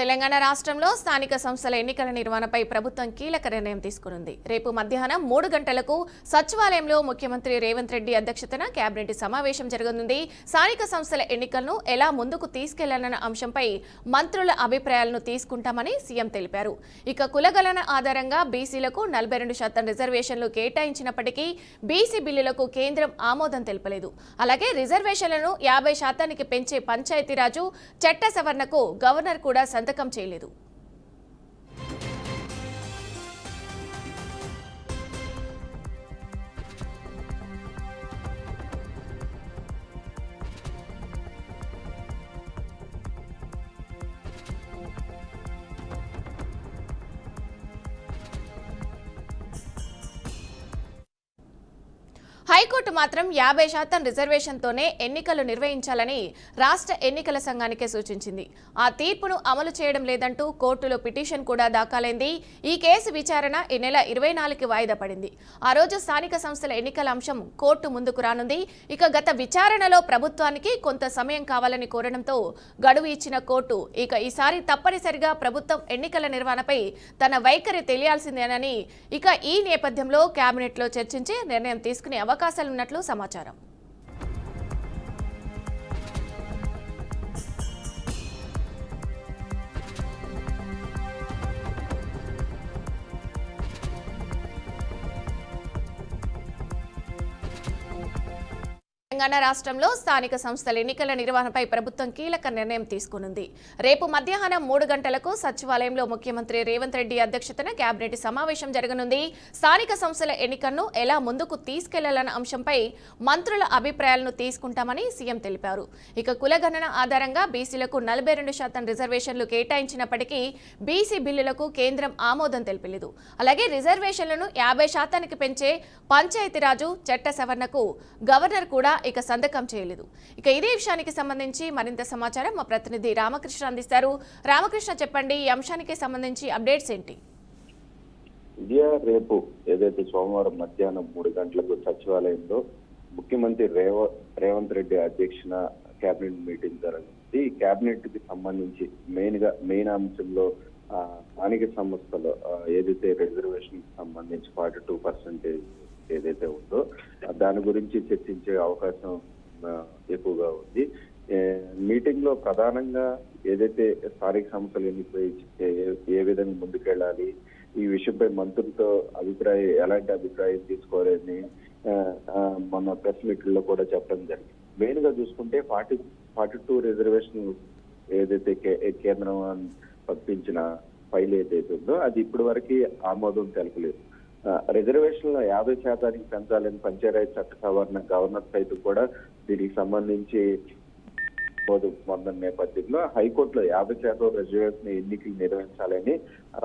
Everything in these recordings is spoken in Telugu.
తెలంగాణ రాష్ట్రంలో స్థానిక సంస్థల ఎన్నికల నిర్వహణపై ప్రభుత్వం కీలక నిర్ణయం తీసుకునుంది. రేపు మధ్యాహ్నం 3 గంటలకు సచివాలయంలో ముఖ్యమంత్రి రేవంత్ రెడ్డి అధ్యక్షతన కేబినెట్ సమావేశం జరగనుంది. స్థానిక సంస్థల ఎన్నికలను ఎలా ముందుకు తీసుకెళ్లాలన్న అంశంపై మంత్రుల అభిప్రాయాలను తీసుకుంటామని సీఎం తెలిపారు. ఇక కులగణన ఆధారంగా బీసీలకు 42% రిజర్వేషన్లు కేటాయించినప్పటికీ బీసీ బిల్లులకు కేంద్రం ఆమోదం తెలపలేదు. అలాగే రిజర్వేషన్లను 50% పెంచే పంచాయతీరాజు చట్ట సవరణకు గవర్నర్ కూడా సంతకం చేయలేదు. హైకోర్టు మాత్రం 50% రిజర్వేషన్తోనే ఎన్నికలు నిర్వహించాలని రాష్ట్ర ఎన్నికల సంఘానికే సూచించింది. ఆ తీర్పును అమలు చేయడం లేదంటూ కోర్టులో పిటిషన్ కూడా దాఖలైంది. ఈ కేసు విచారణ ఈ నెల 24కి వాయిదా పడింది. ఆ రోజు స్థానిక సంస్థల ఎన్నికల అంశం కోర్టు ముందుకు రానుంది. ఇక గత విచారణలో ప్రభుత్వానికి కొంత సమయం కావాలని కోరడంతో గడువు ఇచ్చిన కోర్టు ఇక ఈసారి తప్పనిసరిగా ప్రభుత్వం ఎన్నికల నిర్వహణపై తన వైఖరి తెలియాల్సిందేనని ఇక ఈ నేపథ్యంలో కేబినెట్లో చర్చించి నిర్ణయం తీసుకునే అవకాశాలున్నట్లు సమాచారం. తెలంగాణ రాష్ట్రంలో స్థానిక సంస్థల ఎన్నికల నిర్వహణపై ప్రభుత్వం కీలక నిర్ణయం తీసుకునుంది. రేపు మధ్యాహ్నం 3 గంటలకు సచివాలయంలో ముఖ్యమంత్రి రేవంత్ రెడ్డి అధ్యక్షతన కేబినెట్ సమావేశం జరగనుంది. స్థానిక సంస్థల ఎన్నికలను ఎలా ముందుకు తీసుకెళ్లాలన్న అంశంపై మంత్రుల అభిప్రాయాలను తీసుకుంటామని సీఎం తెలిపారు. ఇక కులగణన ఆధారంగా బీసీలకు 42% రిజర్వేషన్లు కేటాయించినప్పటికీ బీసీ బిల్లులకు కేంద్రం ఆమోదం తెలపలేదు. అలాగే రిజర్వేషన్లను 50% పెంచే పంచాయతీరాజు చట్ట సవరణకు గవర్నర్ కూడా ఇక సంతకం చేయలేదు. ఇక ఇదే విషయానికి సంబంధించి మరింత సమాచారం మా ప్రతినిధి రామకృష్ణ అందిస్తారు. రామకృష్ణ, చెప్పండి, ఈ అంశానికి సంబంధించి అప్డేట్స్ ఏంటి? రేపు ఏదైతే సోమవారం మధ్యాహ్నం 3 గంటలకు సచివాలయంలో ముఖ్యమంత్రి రేవంత్ రెడ్డి అధ్యక్షన కేబినెట్ మీటింగ్ జరగనుంది. ఈ కేబినెట్ కి సంబంధించి మెయిన్ అంశంలో స్థానిక సంస్థలో ఏదైతే రిజర్వేషన్ కి సంబంధించి 42% ఏదైతే ఉందో దాని గురించి చర్చించే అవకాశం ఎక్కువగా ఉంది. మీటింగ్ లో ప్రధానంగా ఏదైతే స్థానిక సంస్థలు ఎన్నికపై ఏ విధంగా ముందుకెళ్ళాలి, ఈ విషయంపై మంత్రులతో ఎలాంటి అభిప్రాయం తీసుకోవాలని మన ప్రెస్ మీట్ లో కూడా చెప్పడం జరిగింది. మెయిన్ గా చూసుకుంటే 42 రిజర్వేషన్ ఏదైతే కేంద్రం పంపించిన ఫైల్ ఏదైతే ఉందో అది ఇప్పటి వరకు ఆమోదం తెలపలేదు. రిజర్వేషన్లో 50% పెంచాలని పంచాయతీ చట్ట సవరణ గవర్నర్ సైతం కూడా దీనికి సంబంధించి పొందిన నేపథ్యంలో హైకోర్టులో 50% రిజర్వేషన్ ఎన్నికలు నిర్వహించాలని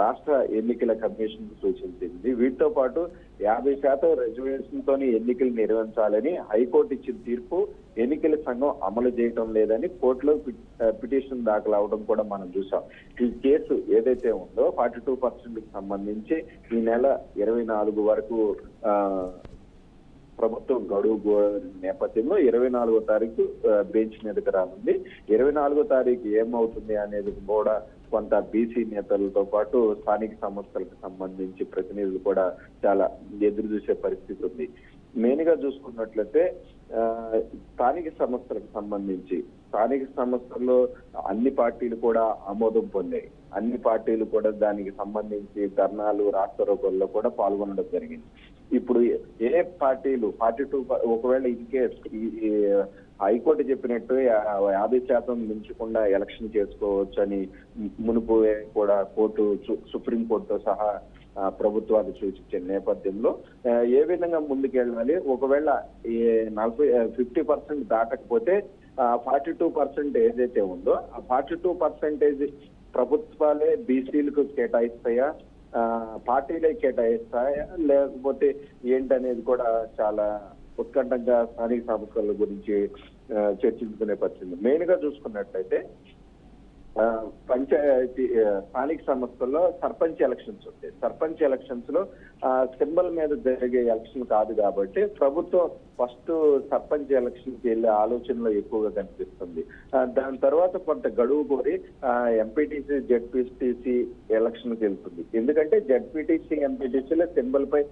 రాష్ట్ర ఎన్నికల కమిషన్ సూచించింది. వీటితో పాటు 50% రిజర్వేషన్ తోని ఎన్నికలు నిర్వహించాలని హైకోర్టు ఇచ్చిన తీర్పు ఎన్నికల సంఘం అమలు చేయడం లేదని కోర్టులో పిటిషన్ దాఖలు అవడం కూడా మనం చూసాం. ఈ కేసు ఏదైతే ఉందో 42% కి సంబంధించి ఈ నెల 24 వరకు ప్రభుత్వం గడువు నేపథ్యంలో 24వ తారీఖు బెంచ్ మీదకి రానుంది. 24వ తారీఖు ఏమవుతుంది అనేది కూడా కొంత బీసీ నేతలతో పాటు స్థానిక సంస్థలకు సంబంధించి ప్రతినిధులు కూడా చాలా ఎదురు చూసే పరిస్థితి ఉంది. మెయిన్ గా చూసుకున్నట్లయితే స్థానిక సంస్థలకు సంబంధించి స్థానిక సంస్థల్లో అన్ని పార్టీలు కూడా ఆమోదం పొందాయి. అన్ని పార్టీలు కూడా దానికి సంబంధించి ధర్నాలు రాస్తారోకోల్లో కూడా పాల్గొనడం జరిగింది. ఇప్పుడు ఏ పార్టీలు 42 ఒకవేళ ఇన్కేస్ హైకోర్టు చెప్పినట్టు 50% మించకుండా ఎలక్షన్ చేసుకోవచ్చు అని మునుపు కూడా సుప్రీంకోర్టుతో సహా ప్రభుత్వాలు సూచించే నేపథ్యంలో ఏ విధంగా ముందుకెళ్ళాలి, ఒకవేళ 50% దాటకపోతే 42% ఏదైతే ఉందో ఆ 42% ప్రభుత్వాలే బీసీలకు కేటాయిస్తాయా, పార్టీలే కేటాయిస్తాయా, లేకపోతే ఏంటనేది కూడా చాలా ఉత్కంఠంగా స్థానిక సంస్థల గురించి చర్చించుకునే పరిస్థితి. మెయిన్ గా చూసుకున్నట్లయితే పంచాయతీ స్థానిక సంస్థల్లో సర్పంచ్ ఎలక్షన్స్ ఉంటాయి. సర్పంచ్ ఎలక్షన్స్ లో సింబల్ మీద జరిగే ఎలక్షన్ కాదు కాబట్టి ప్రభుత్వం ఫస్ట్ సర్పంచ్ ఎలక్షన్ కి వెళ్ళే ఆలోచనలో ఎక్కువగా కనిపిస్తుంది. దాని తర్వాత కొంత గడువు కోరి ఎంపీటీసీ జెడ్పీటీసీ ఎలక్షన్ కి వెళ్తుంది. ఎందుకంటే జెడ్పీటీసీ ఎంపీటీసీలో సింబల్ పై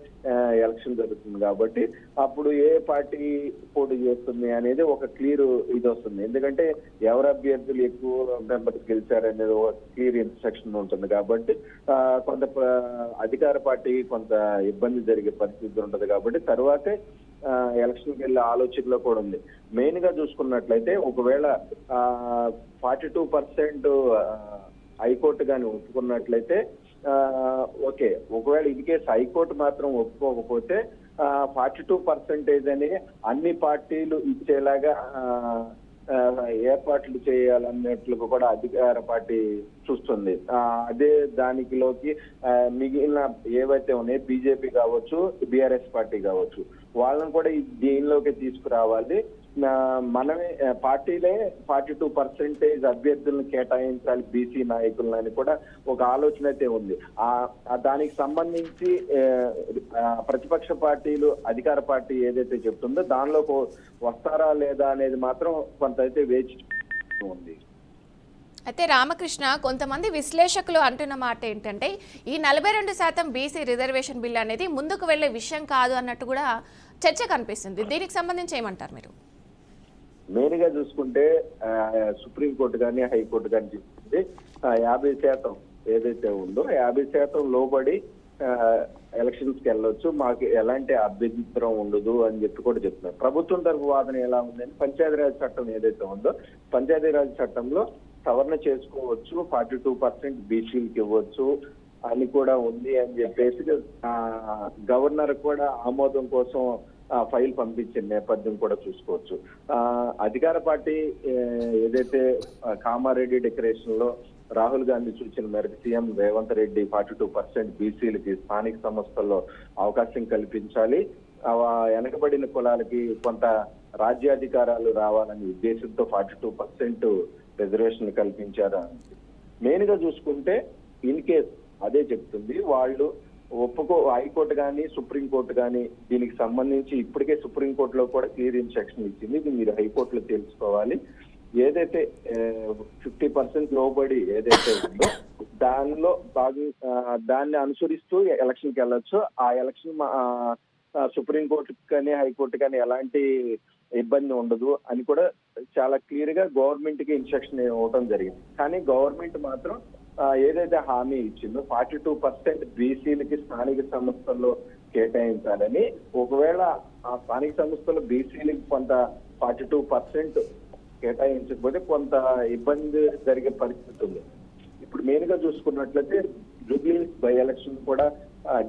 ఎలక్షన్ జరుగుతుంది కాబట్టి అప్పుడు ఏ పార్టీ పోటీ చేస్తుంది అనేది ఒక క్లియర్ ఇది వస్తుంది. ఎందుకంటే ఎవరు అభ్యర్థులు ఎక్కువ మెంబర్స్ గెలిచారనేది ఒక క్లియర్ ఇన్స్ట్రక్షన్ ఉంటుంది కాబట్టి కొంత అధికార పార్టీ కొంత ఇబ్బంది జరిగే పరిస్థితి ఉంటుంది కాబట్టి తర్వాతే ఎలక్షన్కి వెళ్ళే ఆలోచనలో కూడా ఉంది. మెయిన్ గా చూసుకున్నట్లయితే ఒకవేళ 42% హైకోర్టు కానీ ఒప్పుకున్నట్లయితే ఓకే. ఒకవేళ ఇన్ కేసు హైకోర్టు మాత్రం ఒప్పుకోకపోతే 42% అని అన్ని పార్టీలు ఇచ్చేలాగా ఏర్పాట్లు చేయాలన్నట్లు కూడా అధికార పార్టీ చూస్తుంది. అదే దానిలోకి మిగిలిన ఏవైతే ఉన్నాయో బీజేపీ కావచ్చు, బీఆర్ఎస్ పార్టీ కావచ్చు, వాళ్ళని కూడా దీనిలోకి తీసుకురావాలి. మనమే పార్టీలే 42% అభ్యర్థులను కేటాయించాలి బీసీ నాయకులని కూడా ఒక ఆలోచన అయితే ఉంది. దానికి సంబంధించి ప్రతిపక్ష పార్టీలు అధికార పార్టీ ఏదైతే చెప్తుందో దానిలో వస్తారా లేదా అనేది మాత్రం కొంత అయితే వేచి ఉంది. అయితే రామకృష్ణ, కొంతమంది విశ్లేషకులు అంటున్న మాట ఏంటంటే ఈ 42% బీసీ రిజర్వేషన్ బిల్ అనేది ముందుకు వెళ్లే విషయం కాదు అన్నట్టు కూడా చర్చ కనిపిస్తుంది. దీనికి సంబంధించి ఏమంటారు మీరు? మెయిన్ గా చూసుకుంటే సుప్రీంకోర్టు కానీ హైకోర్టు కానీ చెప్తుంది 50% ఏదైతే ఉందో 50% లోబడి ఎలక్షన్స్ కి వెళ్ళొచ్చు, మాకు ఎలాంటి అభ్యంతరం ఉండదు అని చెప్పి కూడా చెప్తున్నారు. ప్రభుత్వం తరఫు వాదన ఎలా ఉందని పంచాయతీరాజ్ చట్టం ఏదైతే ఉందో పంచాయతీరాజ్ చట్టంలో సవరణ చేసుకోవచ్చు, 42% బీసీలకి ఇవ్వచ్చు అని కూడా ఉంది అని చెప్పేసి గవర్నర్ కూడా ఆమోదం కోసం ఫైల్ పంపించిన నేపథ్యం కూడా చూసుకోవచ్చు. అధికార పార్టీ ఏదైతే కామారెడ్డి డిక్లరేషన్ లో రాహుల్ గాంధీ సూచన మేరకు సీఎం రేవంత్ రెడ్డి 42% బీసీలకి స్థానిక సంస్థల్లో అవకాశం కల్పించాలి, వెనకబడిన కులాలకి కొంత రాజ్యాధికారాలు రావాలనే ఉద్దేశంతో 42% రిజర్వేషన్ కల్పించారు. మెయిన్ గా చూసుకుంటే ఇన్ కేస్ అదే చెప్తుంది వాళ్ళు హైకోర్టు కానీ సుప్రీంకోర్టు కానీ దీనికి సంబంధించి ఇప్పటికే సుప్రీంకోర్టులో కూడా క్లియర్ ఇన్స్ట్రక్షన్ ఇచ్చింది. ఇది మీరు హైకోర్టులో తెలుసుకోవాలి. ఏదైతే 50% లోబడి ఏదైతే ఉందో దానిలో దాన్ని అనుసరిస్తూ ఎలక్షన్కి వెళ్ళొచ్చు. ఆ ఎలక్షన్ సుప్రీంకోర్టు కానీ హైకోర్టు కానీ ఎలాంటి ఇబ్బంది ఉండదు అని కూడా చాలా క్లియర్ గా గవర్నమెంట్ కి ఇన్స్ట్రక్షన్ ఇవ్వడం జరిగింది. కానీ గవర్నమెంట్ మాత్రం ఏదైతే హామీ ఇచ్చిందో 42% బీసీలకి స్థానిక సంస్థల్లో కేటాయించాలని, ఒకవేళ ఆ స్థానిక సంస్థలు బీసీలకి కొంత 42% కేటాయించకపోతే కొంత ఇబ్బంది జరిగే పరిస్థితి ఉంది. ఇప్పుడు మెయిన్ గా చూసుకున్నట్లయితే జూబ్లీ బై ఎలక్షన్ కూడా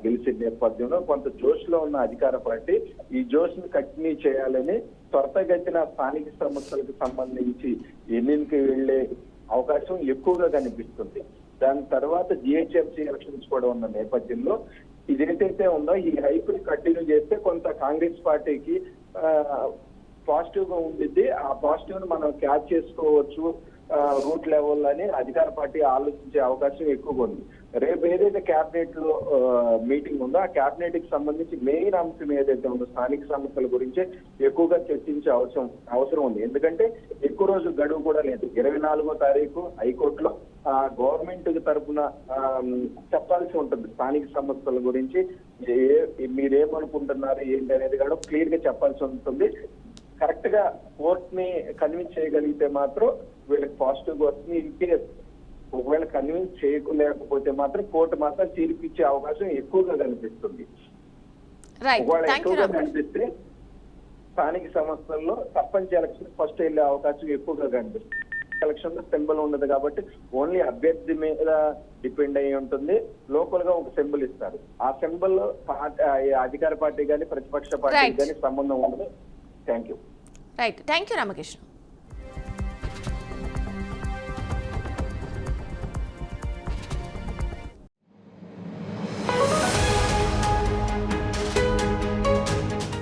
గెలిచిన నేపథ్యంలో కొంత జోష్ లో ఉన్న అధికార పార్టీ ఈ జోష్ ని కంటిన్యూ చేయాలని త్వరితగతిన స్థానిక సంస్థలకు సంబంధించి ఎన్నికకి వెళ్లే అవకాశం ఎక్కువగా కనిపిస్తుంది. దాని తర్వాత జిహెచ్ఎంసీ ఎలక్షన్స్ కూడా ఉన్న నేపథ్యంలో ఇదేంటైతే ఉందో ఈ హైప్ ని కంటిన్యూ చేస్తే కొంత కాంగ్రెస్ పార్టీకి పాజిటివ్ గా ఉండిద్ది. ఆ పాజిటివ్ ని మనం క్యాచ్ చేసుకోవచ్చు రూట్ లెవెల్ అని అధికార పార్టీ ఆలోచించే అవకాశం ఎక్కువగా ఉంది. రేపు ఏదైతే క్యాబినెట్ లో మీటింగ్ ఉందో ఆ క్యాబినెట్ కి సంబంధించి మెయిన్ అంశం ఏదైతే ఉందో స్థానిక సంస్థల గురించి ఎక్కువగా చర్చించే అవసరం ఉంది. ఎందుకంటే ఎక్కువ రోజు గడువు కూడా లేదు. 24వ తారీఖు హైకోర్టులో గవర్నమెంట్ తరఫున చెప్పాల్సి ఉంటుంది. స్థానిక సంస్థల గురించి మీరేమనుకుంటున్నారు ఏంటి అనేది కూడా క్లియర్ గా చెప్పాల్సి ఉంటుంది. కరెక్ట్ గా కోర్ట్ ని కన్విన్స్ చేయగలిగితే మాత్రం వీళ్ళకి పాజిటివ్ వస్తుంది. ఇన్ కేస్ ఒకవేళ కన్విన్స్ చేయలేకపోతే మాత్రం కోర్టు మాత్రం తీర్పు ఇచ్చే అవకాశం ఎక్కువగా కనిపిస్తుంది. ఒకవేళ ఎక్కువగా కనిపిస్తే స్థానిక సంస్థల్లో సర్పంచ్ ఎలక్షన్ ఫస్ట్ వెళ్లే అవకాశం ఎక్కువగా కనిపిస్తుంది. ఎలక్షన్ లో సింబల్ ఉండదు కాబట్టి ఓన్లీ అభ్యర్థి మీద డిపెండ్ అయి ఉంటుంది. లోకల్ గా ఒక సింబల్ ఇస్తారు. ఆ సింబల్ అధికార పార్టీ కానీ ప్రతిపక్ష పార్టీ కానీ సంబంధం ఉండదు. Thank you. Right, thank you Ramakrishna.